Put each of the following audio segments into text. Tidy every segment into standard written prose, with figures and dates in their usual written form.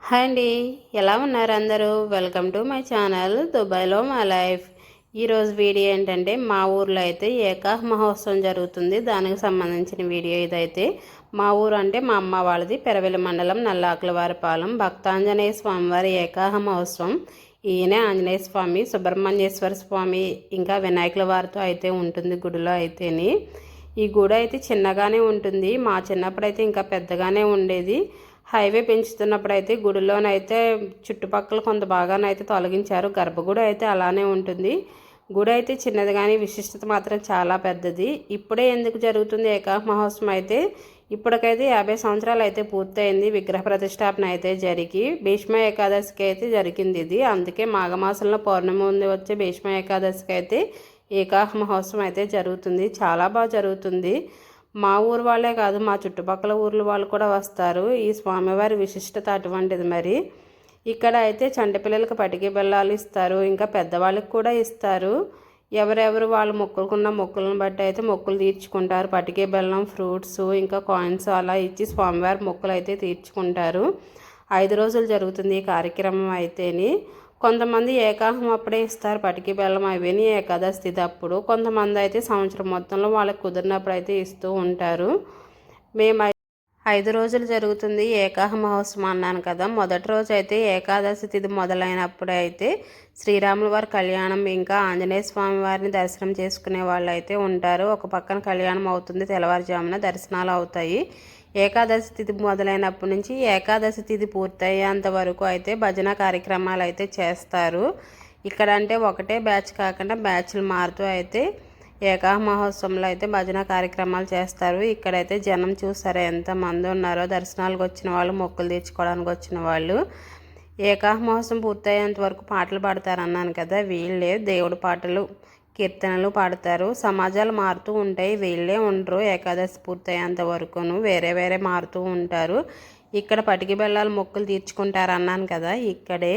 Hi అండి, ఎలా ఉన్నారు అందరూ? వెల్కమ్ టు మై ఛానల్ దుబాయ్లో మై లైఫ్. ఈరోజు వీడియో ఏంటంటే మా ఊర్లో అయితే ఏకాహ మహోత్సవం జరుగుతుంది. దానికి సంబంధించిన వీడియో ఇదైతే. మా ఊరు అంటే మా అమ్మ వాళ్ళది పెరవెల్లి మండలం నల్లాకులవారిపాలెం భక్తాంజనేయ స్వామివారి ఏకాహ మహోత్సవం. ఈయనే ఆంజనేయ స్వామి, సుబ్రహ్మణ్యేశ్వర స్వామి ఇంకా వినాయకుల వారితో అయితే ఉంటుంది గుడిలో అయితేని. ఈ గుడి అయితే చిన్నగానే ఉంటుంది. మా చిన్నప్పుడు అయితే ఇంకా పెద్దగానే ఉండేది. హైవే పెంచుతున్నప్పుడు అయితే గుడిలోనైతే చుట్టుపక్కల కొంత భాగానైతే తొలగించారు. గర్భగుడి అయితే అలానే ఉంటుంది. గుడి అయితే చిన్నది కానీ విశిష్టత మాత్రం చాలా పెద్దది. ఇప్పుడే ఎందుకు జరుగుతుంది ఏకాహ మహోత్సవం అయితే? ఇప్పటికైతే 50 సంవత్సరాలు అయితే పూర్తయింది. విగ్రహ ప్రతిష్టాపన అయితే జరిగి భీష్మ ఏకాదశికి అయితే జరిగింది ఇది. అందుకే మాఘమాసంలో పౌర్ణమి ముందు వచ్చే భీష్మ ఏకాదశికి అయితే ఏకాహ మహోత్సవం అయితే జరుగుతుంది. చాలా బాగా జరుగుతుంది. మా ఊరు వాళ్ళే కాదు, మా చుట్టుపక్కల ఊర్ల వాళ్ళు కూడా వస్తారు. ఈ స్వామివారి విశిష్టత అటువంటిది. మరి ఇక్కడ అయితే చంటి పిల్లలకు పటికి బెల్లాలు ఇస్తారు, ఇంకా పెద్దవాళ్ళకి కూడా ఇస్తారు. ఎవరెవరు వాళ్ళు మొక్కుకున్న మొక్కులను బట్టి అయితే మొక్కులు తీర్చుకుంటారు. పటికే బెల్లం, ఫ్రూట్స్, ఇంకా కాయిన్స్ అలా ఇచ్చి స్వామివారి మొక్కులు అయితే తీర్చుకుంటారు. 5 రోజులు జరుగుతుంది ఈ కార్యక్రమం అయితేని. కొంతమంది ఏకాహం అప్పుడే ఇస్తారు, పటికి బెల్లం అవన్నీ ఏకాదశి తిథి అప్పుడు. కొంతమంది అయితే సంవత్సరం మొత్తంలో వాళ్ళకి కుదిరినప్పుడు అయితే ఇస్తూ ఉంటారు. మేము 5 రోజులు జరుగుతుంది ఏకాహ మహోత్సవం అన్నాను కదా. మొదటి రోజు అయితే ఏకాదశి తిథి మొదలైనప్పుడు అయితే శ్రీరాముల వారి కళ్యాణం, ఇంకా ఆంజనేయ స్వామి వారిని దర్శనం చేసుకునే వాళ్ళు అయితే ఉంటారు. ఒక పక్కన కళ్యాణం అవుతుంది, తెల్లవారుజామున దర్శనాలు అవుతాయి. ఏకాదశి తిథి మొదలైనప్పటి నుంచి ఏకాదశి తిథి పూర్తయ్యేంత వరకు అయితే భజన కార్యక్రమాలు అయితే చేస్తారు. ఇక్కడ అంటే ఒకటే బ్యాచ్ కాకుండా బ్యాచ్లు మారుతూ అయితే ఏకాహ మహోత్సవంలో అయితే భజన కార్యక్రమాలు చేస్తారు. ఇక్కడైతే జనం చూసారా ఎంతమంది ఉన్నారో, దర్శనాలకు వచ్చిన వాళ్ళు, మొక్కులు తీర్చుకోవడానికి వచ్చిన వాళ్ళు. ఏకాహ మహోత్సవం పూర్తయ్యేంత వరకు పాటలు పాడతారు అన్నాను కదా. వీళ్ళే దేవుడి పాటలు, కీర్తనలు పాడతారు. సమాజాలు మారుతూ ఉంటాయి, వీళ్ళే ఉండరు. ఏకాదశి పూర్తయ్యేంత వరకును వేరే వేరే మారుతూ ఉంటారు. ఇక్కడ పటికి బెల్లాలు మొక్కులు తీర్చుకుంటారు అన్నాను కదా. ఇక్కడే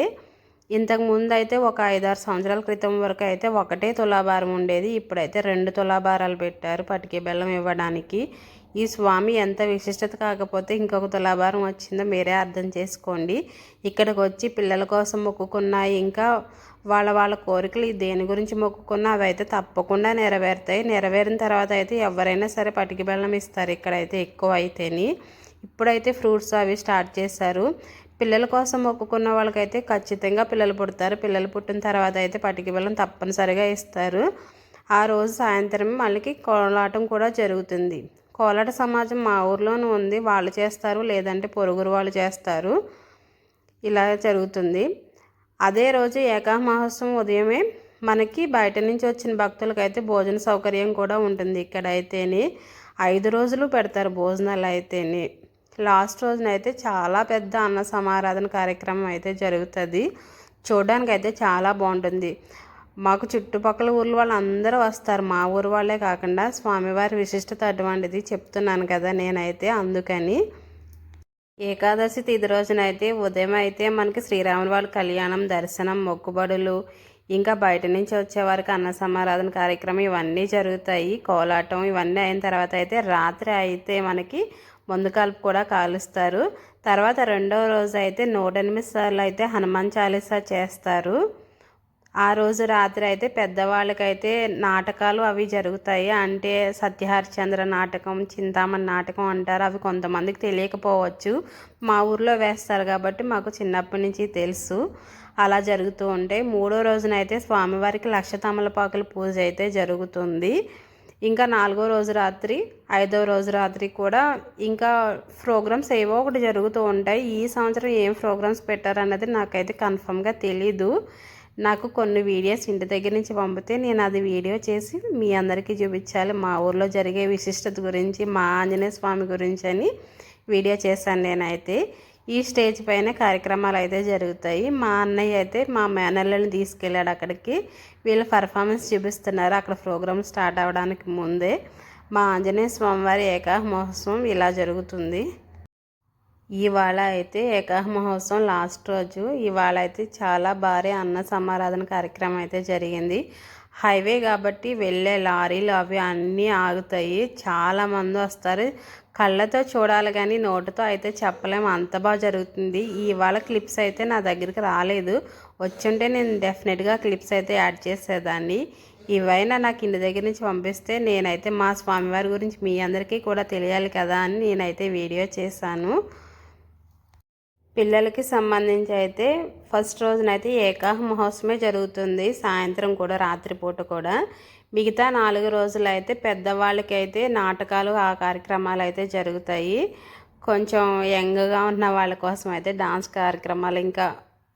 ఇంతకుముందు అయితే ఒక 5-6 సంవత్సరాల క్రితం వరకు అయితే ఒకటే తులాభారం ఉండేది. ఇప్పుడైతే 2 తులాభారాలు పెట్టారు పటికి బెల్లం ఇవ్వడానికి. ఈ స్వామి ఎంత విశిష్టత కాకపోతే ఇంకొక తులాభారం వచ్చిందో మీరే అర్థం చేసుకోండి. ఇక్కడికి వచ్చి పిల్లల కోసం మొక్కుకున్నాయి, ఇంకా వాళ్ళ కోరికలు దేని గురించి మొక్కుకున్నా అవి అయితే తప్పకుండా నెరవేరుతాయి. నెరవేరిన తర్వాత అయితే ఎవరైనా సరే పటికి బెల్లం ఇస్తారు ఇక్కడైతే ఎక్కువ అయితేని. ఇప్పుడైతే ఫ్రూట్స్ అవి స్టార్ట్ చేశారు. పిల్లల కోసం మొక్కుకున్న వాళ్ళకైతే ఖచ్చితంగా పిల్లలు పుడతారు. పిల్లలు పుట్టిన తర్వాత అయితే పటికి బెల్లం తప్పనిసరిగా ఇస్తారు. ఆ రోజు సాయంత్రం మళ్ళీ కోలాటం కూడా జరుగుతుంది. కోలాట సమాజం మా ఊర్లోనూ ఉంది, వాళ్ళు చేస్తారు, లేదంటే పొరుగురు వాళ్ళు చేస్తారు. ఇలా జరుగుతుంది. అదే రోజు ఏకాహ మహోత్సవం ఉదయమే మనకి బయట నుంచి వచ్చిన భక్తులకైతే భోజన సౌకర్యం కూడా ఉంటుంది. ఇక్కడైతేనే 5 రోజులు పెడతారు భోజనాలు అయితేనే. లాస్ట్ రోజునైతే చాలా పెద్ద అన్న సమారాధన కార్యక్రమం అయితే జరుగుతుంది. చూడడానికి అయితే చాలా బాగుంటుంది. మాకు చుట్టుపక్కల ఊర్ల వాళ్ళు అందరూ వస్తారు, మా ఊరు వాళ్ళే కాకుండా. స్వామివారి విశిష్టత అటువంటిది చెప్తున్నాను కదా నేనైతే, అందుకని. ఏకాదశి తిథి రోజునైతే ఉదయం అయితే మనకి శ్రీరాముల వారి కళ్యాణం, దర్శనం, మొక్కుబడులు, ఇంకా బయట నుంచి వచ్చేవారికి అన్న సమారాధన కార్యక్రమం ఇవన్నీ జరుగుతాయి. కోలాటం ఇవన్నీ అయిన తర్వాత అయితే రాత్రి అయితే మనకి ముందు కాల్పు కూడా కాలుస్తారు. తర్వాత రెండవ రోజు అయితే 108 సార్లు అయితే హనుమాన్ చాలీసా చేస్తారు. ఆ రోజు రాత్రి అయితే పెద్దవాళ్ళకైతే నాటకాలు అవి జరుగుతాయి. అంటే సత్యహరిచంద్ర నాటకం, చింతామణి నాటకం అంటారు. అవి కొంతమందికి తెలియకపోవచ్చు, మా ఊర్లో వేస్తారు కాబట్టి మాకు చిన్నప్పటి నుంచి తెలుసు. అలా జరుగుతూ ఉంటాయి. 3వ రోజునైతే స్వామివారికి లక్ష తమలపాకుల పూజ అయితే జరుగుతుంది. ఇంకా 4వ రోజు రాత్రి, 5వ రోజు రాత్రి కూడా ఇంకా ప్రోగ్రామ్స్ ఏవో ఒకటి జరుగుతూ ఉంటాయి. ఈ సంవత్సరం ఏం ప్రోగ్రామ్స్ పెట్టారన్నది నాకైతే కన్ఫర్మ్గా తెలీదు. నాకు కొన్ని వీడియోస్ ఇంటి దగ్గర నుంచి పంపితే నేను అది వీడియో చేసి మీ అందరికీ చూపించాలి. మా ఊర్లో జరిగే విశిష్టత గురించి, మా ఆంజనేయ స్వామి గురించి అని వీడియో చేశాను నేనైతే. ఈ స్టేజ్ పైన కార్యక్రమాలు అయితే జరుగుతాయి. మా అన్నయ్య అయితే మా మేనల్ని తీసుకెళ్ళాడు అక్కడికి. వీళ్ళు పర్ఫార్మెన్స్ చూపిస్తున్నారు అక్కడ ప్రోగ్రామ్ స్టార్ట్ అవ్వడానికి ముందే. మా ఆంజనేయ స్వామివారి ఏకాహ మహోత్సవం ఇలా జరుగుతుంది. ఇవాళ అయితే ఏకాహ మహోత్సవం లాస్ట్ రోజు. ఇవాళ అయితే చాలా భారీ అన్న సమారాధన కార్యక్రమం అయితే జరిగింది. హైవే కాబట్టి వెళ్ళే లారీలు అవి అన్నీ ఆగుతాయి, చాలామంది వస్తారు. కళ్ళతో చూడాలి కానీ నోటితో అయితే చెప్పలేము, అంత బాగా జరుగుతుంది. ఇవాళ క్లిప్స్ అయితే నా దగ్గరికి రాలేదు, వచ్చుంటే నేను డెఫినెట్గా క్లిప్స్ అయితే యాడ్ చేసేదాన్ని. ఇవైనా నాకు ఇంటి దగ్గర నుంచి పంపిస్తే నేనైతే మా స్వామివారి గురించి మీ అందరికీ కూడా తెలియాలి కదా అని నేనైతే వీడియో చేశాను. పిల్లలకి సంబంధించి అయితే ఫస్ట్ రోజునైతే ఏకాహ మహోత్సవమే జరుగుతుంది, సాయంత్రం కూడా రాత్రిపూట కూడా. మిగతా 4 రోజులు అయితే పెద్దవాళ్ళకి అయితే నాటకాలు ఆ కార్యక్రమాలు అయితే జరుగుతాయి. కొంచెం యంగ్గా ఉన్న వాళ్ళ కోసం అయితే డాన్స్ కార్యక్రమాలు ఇంకా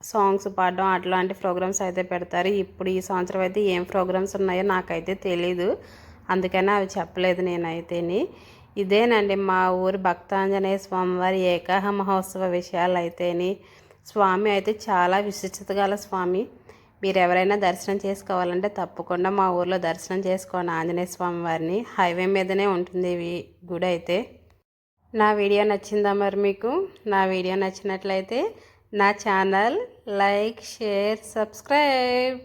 సాంగ్స్ పాడడం అట్లాంటి ప్రోగ్రామ్స్ అయితే పెడతారు. ఇప్పుడు ఈ సంవత్సరం అయితే ఏం ప్రోగ్రామ్స్ ఉన్నాయో నాకైతే తెలీదు, అందుకని అవి చెప్పలేదు నేనైతేని. ఇదేనండి మా ఊరు భక్తాంజనేయ స్వామివారి ఏకాహ మహోత్సవ విషయాలు అయితేని. స్వామి అయితే చాలా విశిష్టత గల స్వామి. మీరు ఎవరైనా దర్శనం చేసుకోవాలంటే తప్పకుండా మా ఊర్లో దర్శనం చేసుకోండి ఆంజనేయ స్వామి వారిని. హైవే మీదనే ఉంటుంది గుడి అయితే. నా వీడియో నచ్చిందా మరి మీకు? నా వీడియో నచ్చినట్లయితే నా ఛానల్ లైక్, షేర్, సబ్స్క్రైబ్.